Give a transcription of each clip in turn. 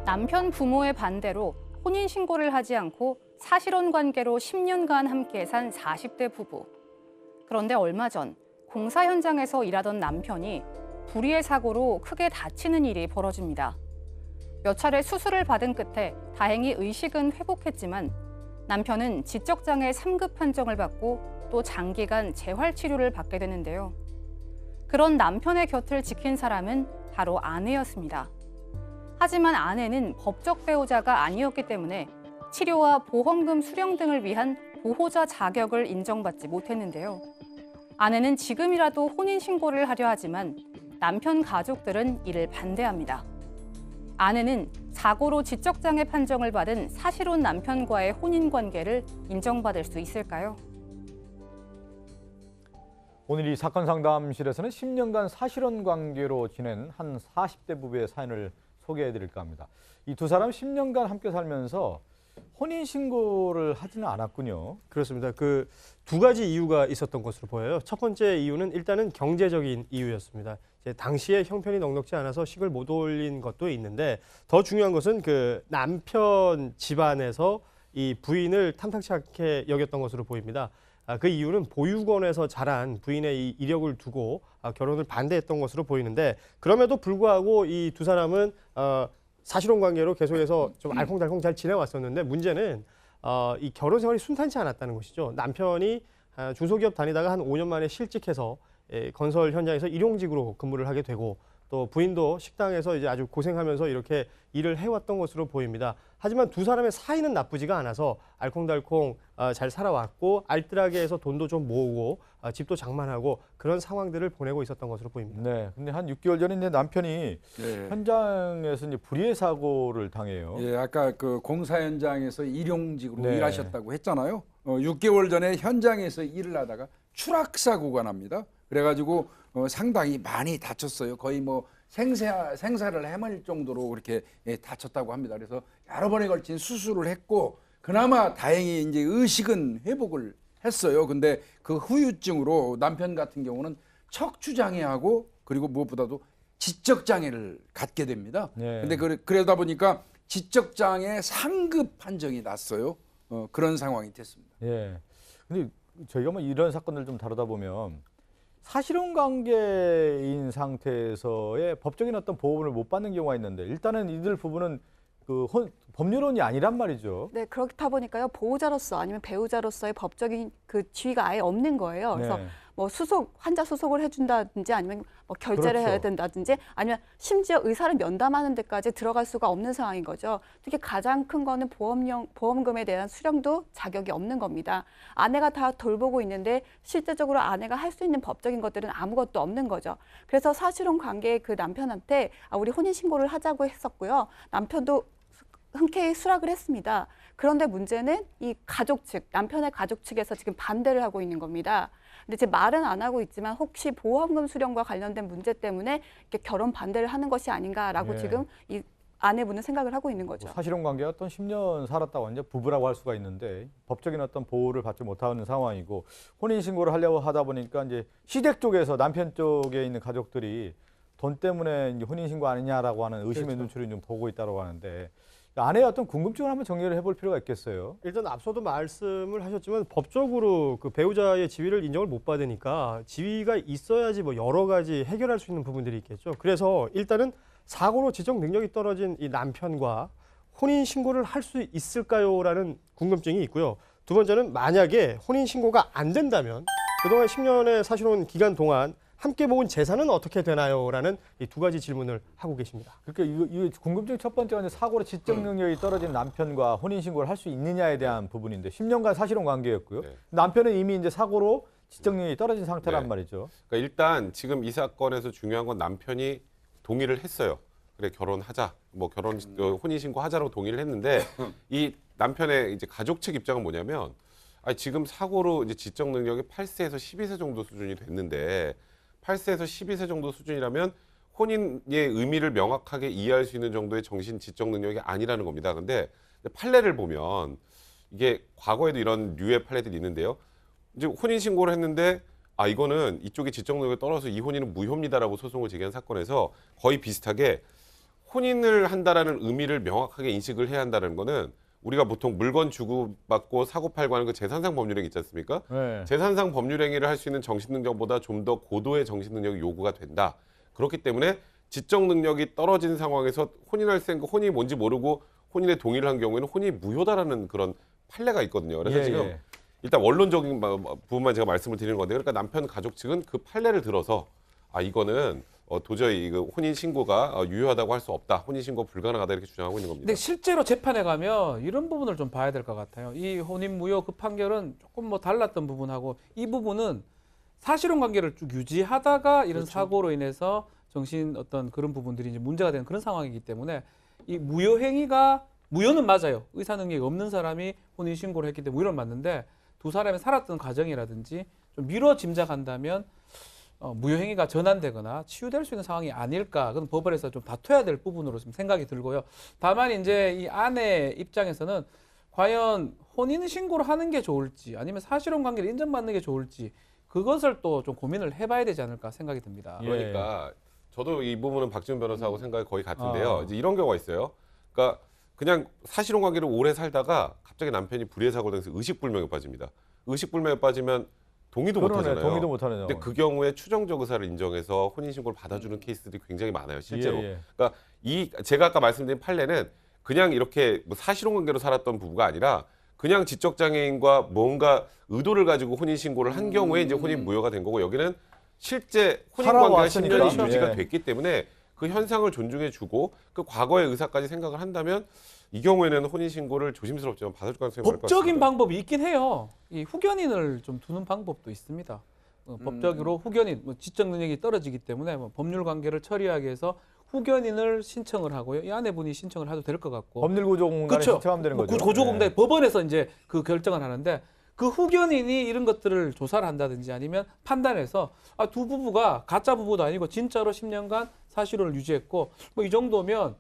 남편 부모의 반대로 혼인신고를 하지 않고 사실혼 관계로 10년간 함께 산 40대 부부. 그런데 얼마 전 공사 현장에서 일하던 남편이 불의의 사고로 크게 다치는 일이 벌어집니다. 몇 차례 수술을 받은 끝에 다행히 의식은 회복했지만 남편은 지적장애 3급 판정을 받고 또 장기간 재활치료를 받게 되는데요. 그런 남편의 곁을 지킨 사람은 바로 아내였습니다. 하지만 아내는 법적 배우자가 아니었기 때문에 치료와 보험금 수령 등을 위한 보호자 자격을 인정받지 못했는데요. 아내는 지금이라도 혼인신고를 하려 하지만 남편 가족들은 이를 반대합니다. 아내는 사고로 지적장애 판정을 받은 사실혼 남편과의 혼인관계를 인정받을 수 있을까요? 오늘 이 사건 상담실에서는 10년간 사실혼 관계로 지낸 한 40대 부부의 사연을 소개해드릴까 합니다. 이 두 사람 10년간 함께 살면서 혼인신고를 하지는 않았군요. 그렇습니다. 그 두 가지 이유가 있었던 것으로 보여요. 첫 번째 이유는 일단은 경제적인 이유였습니다. 이제 당시에 형편이 넉넉지 않아서 식을 못 올린 것도 있는데 더 중요한 것은 그 남편 집안에서 이 부인을 탐탁치 않게 여겼던 것으로 보입니다. 그 이유는 보육원에서 자란 부인의 이 이력을 두고 결혼을 반대했던 것으로 보이는데 그럼에도 불구하고 이 두 사람은 사실혼 관계로 계속해서 좀 알콩달콩 잘 지내왔었는데 문제는 이 결혼 생활이 순탄치 않았다는 것이죠. 남편이 중소기업 다니다가 한 5년 만에 실직해서 건설 현장에서 일용직으로 근무를 하게 되고 또 부인도 식당에서 이제 아주 고생하면서 이렇게 일을 해왔던 것으로 보입니다. 하지만 두 사람의 사이는 나쁘지가 않아서 알콩달콩 잘 살아왔고 알뜰하게 해서 돈도 좀 모으고 집도 장만하고 그런 상황들을 보내고 있었던 것으로 보입니다. 네, 근데 한 6개월 전에 이제 남편이 현장에서 이제 불의의 사고를 당해요. 예, 아까 그 공사 현장에서 일용직으로 네. 일하셨다고 했잖아요. 6개월 전에 현장에서 일을 하다가 추락 사고가 납니다. 그래가지고 상당히 많이 다쳤어요. 거의 뭐 생사를 헤맬 정도로 그렇게 다쳤다고 합니다. 그래서 여러 번에 걸친 수술을 했고 그나마 다행히 이제 의식은 회복을 했어요. 근데 그 후유증으로 남편 같은 경우는 척추장애하고 그리고 무엇보다도 지적장애를 갖게 됩니다. 네. 근데 그러다 보니까 지적장애 상급 판정이 났어요. 그런 상황이 됐습니다. 예. 근데 저희가 뭐 이런 사건을 좀 다루다 보면 사실혼 관계인 상태에서의 법적인 어떤 보호를 못 받는 경우가 있는데 일단은 이들 부부는 그 법률혼이 아니란 말이죠. 네, 그렇다 보니까요. 보호자로서 아니면 배우자로서의 법적인 그 지위가 아예 없는 거예요. 그래서 네. 뭐 환자 수속을 해준다든지 아니면 뭐 결제를 그렇죠. 해야 된다든지 아니면 심지어 의사를 면담하는 데까지 들어갈 수가 없는 상황인 거죠. 특히 가장 큰 거는 보험금에 대한 수령도 자격이 없는 겁니다. 아내가 다 돌보고 있는데 실제적으로 아내가 할 수 있는 법적인 것들은 아무것도 없는 거죠. 그래서 사실혼 관계의 그 남편한테 우리 혼인신고를 하자고 했었고요. 남편도 흔쾌히 수락을 했습니다. 그런데 문제는 이 가족 측, 남편의 가족 측에서 지금 반대를 하고 있는 겁니다. 근데 제 말은 안 하고 있지만 혹시 보험금 수령과 관련된 문제 때문에 이렇게 결혼 반대를 하는 것이 아닌가라고 예. 지금 이 아내분은 생각을 하고 있는 거죠. 사실혼 관계가 어떤 10년 살았다고 이제 부부라고 할 수가 있는데 법적인 어떤 보호를 받지 못하는 상황이고 혼인신고를 하려고 하다 보니까 이제 시댁 쪽에서 남편 쪽에 있는 가족들이 돈 때문에 이제 혼인신고 아니냐라고 하는 의심의 눈초리를 좀 보고 있다고 하는데 아내의 어떤 궁금증을 한번 정리를 해볼 필요가 있겠어요. 일단 앞서도 말씀을 하셨지만 법적으로 그 배우자의 지위를 인정을 못 받으니까 지위가 있어야지 뭐 여러 가지 해결할 수 있는 부분들이 있겠죠. 그래서 일단은 사고로 지적 능력이 떨어진 이 남편과 혼인 신고를 할 수 있을까요라는 궁금증이 있고요. 두 번째는 만약에 혼인 신고가 안 된다면 그동안 10년의 사실혼 기간 동안 함께 모은 재산은 어떻게 되나요?라는 이 두 가지 질문을 하고 계십니다. 그러니까 이 궁금증 첫 번째가 이제 사고로 지적 능력이 떨어진 남편과 혼인신고를 할 수 있느냐에 대한 부분인데 10년간 사실혼 관계였고요. 네. 남편은 이미 이제 사고로 지적 능력이 떨어진 상태란 네. 말이죠. 그러니까 일단 지금 이 사건에서 중요한 건 남편이 동의를 했어요. 그래 결혼하자, 뭐 혼인신고 하자라고 동의를 했는데 이 남편의 이제 가족 측 입장은 뭐냐면 지금 사고로 이제 지적 능력이 8세에서 12세 정도 수준이 됐는데 8세에서 12세 정도 수준이라면 혼인의 의미를 명확하게 이해할 수 있는 정도의 정신 지적 능력이 아니라는 겁니다. 근데 판례를 보면 이게 과거에도 이런 류의 판례들이 있는데요. 이제 혼인 신고를 했는데 이거는 이쪽이 지적 능력이 떨어져서 이 혼인은 무효입니다라고 소송을 제기한 사건에서 거의 비슷하게 혼인을 한다라는 의미를 명확하게 인식을 해야 한다는 거는 우리가 보통 물건 주고받고 사고 팔고 하는 그 재산상 법률행위 있지 않습니까? 네. 재산상 법률행위를 할 수 있는 정신능력보다 좀 더 고도의 정신능력이 요구가 된다. 그렇기 때문에 지적 능력이 떨어진 상황에서 혼인할 생각, 혼이 뭔지 모르고 혼인에 동의를 한 경우에는 혼이 무효다라는 그런 판례가 있거든요. 그래서 예, 지금 예. 일단 원론적인 부분만 제가 말씀을 드리는 건데, 그러니까 남편 가족 측은 그 판례를 들어서 이거는 도저히 그 혼인 신고가 유효하다고 할 수 없다, 혼인 신고 불가능하다 이렇게 주장하고 있는 겁니다. 근데 실제로 재판에 가면 이런 부분을 좀 봐야 될 것 같아요. 이 혼인 무효 그 판결은 조금 뭐 달랐던 부분하고 이 부분은 사실혼 관계를 쭉 유지하다가 이런 사고로 인해서 정신 어떤 그런 부분들이 이제 문제가 되는 그런 상황이기 때문에 이 무효 행위가 무효는 맞아요. 의사 능력이 없는 사람이 혼인 신고를 했기 때문에 무효는 맞는데 두 사람이 살았던 과정이라든지 좀 미뤄 짐작한다면 무효 행위가 전환되거나 치유될 수 있는 상황이 아닐까. 그건 법원에서 좀 다퉈야 될 부분으로 좀 생각이 들고요. 다만 이제 이 아내 입장에서는 과연 혼인 신고를 하는 게 좋을지 아니면 사실혼 관계를 인정받는 게 좋을지 그것을 또 좀 고민을 해봐야 되지 않을까 생각이 듭니다. 예. 그러니까 저도 이 부분은 박지훈 변호사하고 생각이 거의 같은데요. 이제 이런 경우가 있어요. 그러니까 그냥 사실혼 관계를 오래 살다가 갑자기 남편이 불의의 사고를 당해서 의식불명에 빠집니다. 의식불명에 빠지면 동의도 못 그러네, 하잖아요. 동의도 못 하는 근데 그 경우에 추정적 의사를 인정해서 혼인신고를 받아주는 케이스들이 굉장히 많아요, 실제로. 예, 예. 그러니까 제가 아까 말씀드린 판례는 그냥 이렇게 뭐 사실혼 관계로 살았던 부부가 아니라 그냥 지적장애인과 뭔가 의도를 가지고 혼인신고를 한 경우에 이제 혼인 무효가 된 거고, 여기는 실제 혼인 관계가 10년이 살아왔으니까. 유지가 예. 됐기 때문에 그 현상을 존중해주고 그 과거의 의사까지 생각을 한다면 이 경우에는 혼인신고를 조심스럽지만 받을 가능성이 많을 것 같습니다. 법적인 방법이 있긴 해요. 이 후견인을 좀 두는 방법도 있습니다. 법적으로 후견인, 뭐 지적 능력이 떨어지기 때문에 뭐 법률 관계를 처리하기 위해서 후견인을 신청을 하고요. 이 아내분이 신청을 해도 될 것 같고. 법률구조공단에 그렇죠. 신청하면 되는 거죠. 고조공단 예. 법원에서 이제 그 결정을 하는데 그 후견인이 이런 것들을 조사를 한다든지 아니면 판단해서 두 부부가 가짜 부부도 아니고 진짜로 10년간 사실혼을 유지했고 뭐 이 정도면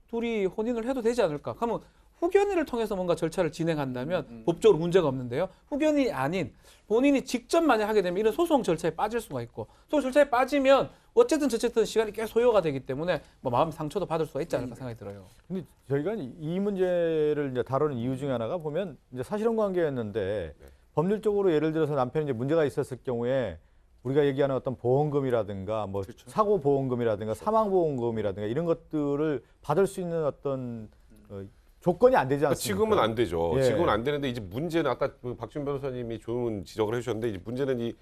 둘이 혼인을 해도 되지 않을까. 그러면 후견인을 통해서 뭔가 절차를 진행한다면 법적으로 문제가 없는데요. 후견인이 아닌 본인이 직접 만약 하게 되면 이런 소송 절차에 빠질 수가 있고 소송 절차에 빠지면 어쨌든 시간이 꽤 소요가 되기 때문에 뭐 마음 상처도 받을 수가 있지 않을까 생각이 들어요. 근데 저희가 이 문제를 이제 다루는 이유 중에 하나가 보면 이제 사실혼 관계였는데 법률적으로 예를 들어서 남편이 이제 문제가 있었을 경우에 우리가 얘기하는 어떤 보험금이라든가 뭐 사고 보험금이라든가 사망 보험금이라든가 이런 것들을 받을 수 있는 어떤 조건이 안 되지 않습니까? 지금은 안 되죠. 예. 지금은 안 되는데 이제 문제는 아까 박준 변호사님이 좋은 지적을 해주셨는데 이제 문제는 이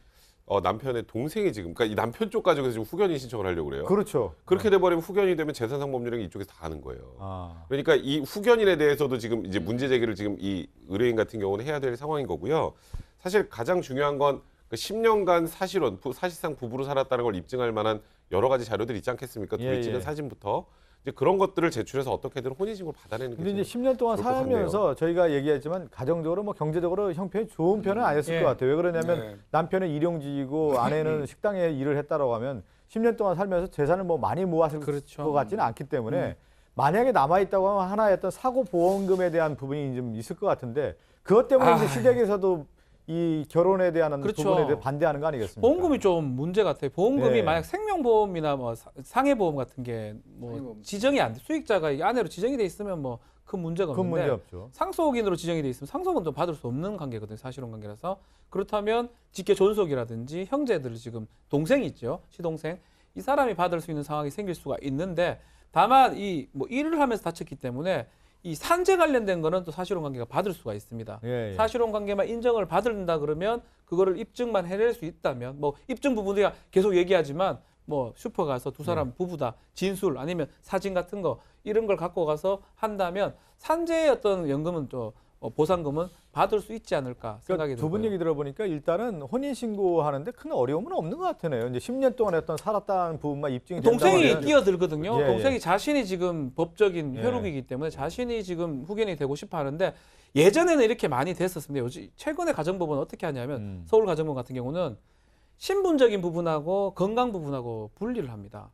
남편의 동생이 지금 그러니까 이 남편 쪽 가지고 지금 후견인 신청을 하려고 그래요. 그렇죠. 그렇게 돼버리면 후견이 되면 재산상 법률행위 이쪽에서 다 하는 거예요. 아. 그러니까 이 후견인에 대해서도 지금 이제 문제 제기를 지금 이 의뢰인 같은 경우는 해야 될 상황인 거고요. 사실 가장 중요한 건 그 10년간 사실상 부부로 살았다는 걸 입증할 만한 여러 가지 자료들이 있지 않겠습니까? 둘이 예, 찍은 예. 사진부터 이제 그런 것들을 제출해서 어떻게든 혼인신고를 받아내는 게 근데 이제 좀 10년 동안 그럴 것 살면서 저희가 얘기했지만 가정적으로 뭐 경제적으로 형편이 좋은 편은 아니었을 예. 것 같아요. 왜 그러냐면 네. 남편은 일용직이고 아내는 식당에 일을 했다라고 하면 10년 동안 살면서 재산을 뭐 많이 모았을 그렇죠. 것 같지는 않기 때문에 만약에 남아있다고 하면 하나의 어떤 사고 보험금에 대한 부분이 좀 있을 것 같은데 그것 때문에 이제 시댁에서도 이 결혼에 대한 그렇죠. 부분에 대해 반대하는 거 아니겠습니까? 보험금이 좀 문제 같아요. 보험금이 네. 만약 생명보험이나 뭐 상해보험 같은 게 뭐 상해보험. 지정이 안 돼. 수익자가 이 아내로 지정이 돼 있으면 뭐 큰 문제가 그건 없는데 문제 없죠. 상속인으로 지정이 돼 있으면 상속은 좀 받을 수 없는 관계거든요. 사실혼 관계라서. 그렇다면 직계 존속이라든지 형제들 지금 동생이 있죠. 시동생. 이 사람이 받을 수 있는 상황이 생길 수가 있는데 다만 이 뭐 일을 하면서 다쳤기 때문에 이 산재 관련된 거는 또 사실혼 관계가 받을 수가 있습니다. 예, 예. 사실혼 관계만 인정을 받는다 그러면 그거를 입증만 해낼 수 있다면 뭐 입증 부분들이 계속 얘기하지만 뭐 슈퍼 가서 두 사람 부부다 진술 아니면 사진 같은 거 이런 걸 갖고 가서 한다면 산재의 어떤 연금은 또 보상금은 받을 수 있지 않을까 생각이 그러니까 두 분 들고요. 얘기 들어보니까 일단은 혼인 신고하는데 큰 어려움은 없는 것 같으네요. 이제 10년 동안 어떤 살았다는 부분만 입증이 동생이 된다면 끼어들거든요. 예, 예. 동생이 자신이 지금 법적인 예. 혈육이기 때문에 자신이 지금 후견이 되고 싶어 하는데 예전에는 이렇게 많이 됐었습니다. 요즘 최근에 가정법원은 어떻게 하냐면 서울 가정법 같은 경우는 신분적인 부분하고 건강 부분하고 분리를 합니다.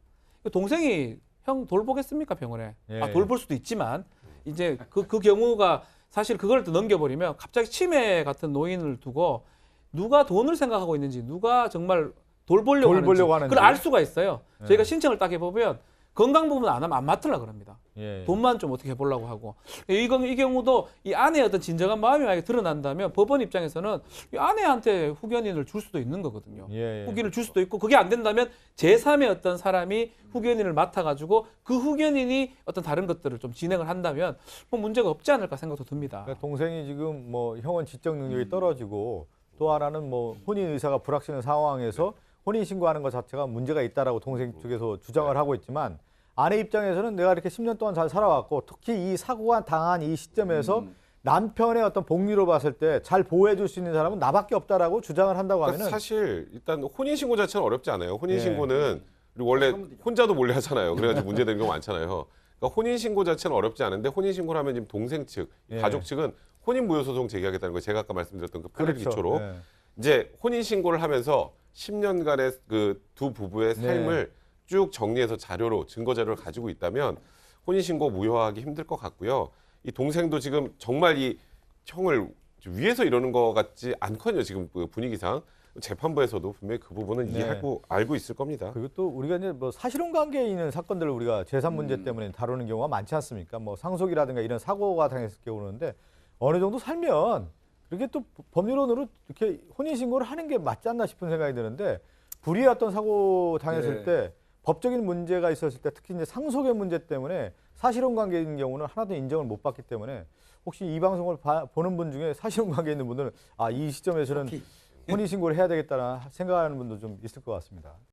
동생이 형 돌보겠습니까 병원에? 예. 돌볼 수도 있지만 이제 그 경우가 사실 그걸 또 넘겨버리면 갑자기 치매 같은 노인을 두고 누가 돈을 생각하고 있는지 누가 정말 돌보려고 하는지. 그걸 알 수가 있어요. 예. 저희가 신청을 딱 해보면 건강 부분 안 하면 안 맡으려고 그럽니다. 예. 돈만 좀 어떻게 해보려고 하고 이 경우도 이 아내의 어떤 진정한 마음이 만약에 드러난다면 법원 입장에서는 이 아내한테 후견인을 줄 수도 있는 거거든요. 예. 후견을 줄 수도 있고 그게 안 된다면 제3의 어떤 사람이 후견인을 맡아가지고 그 후견인이 어떤 다른 것들을 좀 진행을 한다면 뭐 문제가 없지 않을까 생각도 듭니다. 그러니까 동생이 지금 뭐 형은 지적 능력이 떨어지고 또 하나는 뭐 혼인 의사가 불확실한 상황에서 혼인 신고하는 것 자체가 문제가 있다라고 동생 쪽에서 주장을 하고 있지만 아내 입장에서는 내가 이렇게 10년 동안 잘 살아왔고 특히 이 사고가 당한 이 시점에서 남편의 어떤 복리로 봤을 때 잘 보호해 줄 수 있는 사람은 나밖에 없다라고 주장을 한다고 그러니까 하면은 사실 일단 혼인 신고 자체는 어렵지 않아요. 혼인 예. 신고는 그리고 원래 혼자도 몰래 하잖아요. 그래가지고 문제되는 경우 많잖아요. 그러니까 혼인 신고 자체는 어렵지 않은데 혼인 신고를 하면 지금 동생 측, 예. 가족 측은 혼인 무효 소송 제기하겠다는 거 제가 아까 말씀드렸던 그 판례 그렇죠. 기초로 예. 이제 혼인 신고를 하면서 10년간의 그 두 부부의 네. 삶을 쭉 정리해서 자료로 증거 자료를 가지고 있다면 혼인 신고 무효화하기 힘들 것 같고요. 이 동생도 지금 정말 이 형을 위해서 이러는 것 같지 않거든요. 지금 그 분위기상 재판부에서도 분명히 그 부분은 네. 이해하고 알고 있을 겁니다. 그리고 또 우리가 이제 뭐 사실혼 관계에 있는 사건들을 우리가 재산 문제 음. 때문에 다루는 경우가 많지 않습니까? 뭐 상속이라든가 이런 사고가 당했을 경우는데 어느 정도 살면 그렇게 또 법률론으로 이렇게 혼인 신고를 하는 게 맞지 않나 싶은 생각이 드는데 불의의 어떤 사고 당했을 네. 때 법적인 문제가 있었을 때 특히 이제 상속의 문제 때문에 사실혼 관계인 경우는 하나도 인정을 못 받기 때문에 혹시 이 방송을 보는 분 중에 사실혼 관계에 있는 분들은 이 시점에서는 혼인 신고를 해야 되겠다는 생각하는 분도 좀 있을 것 같습니다.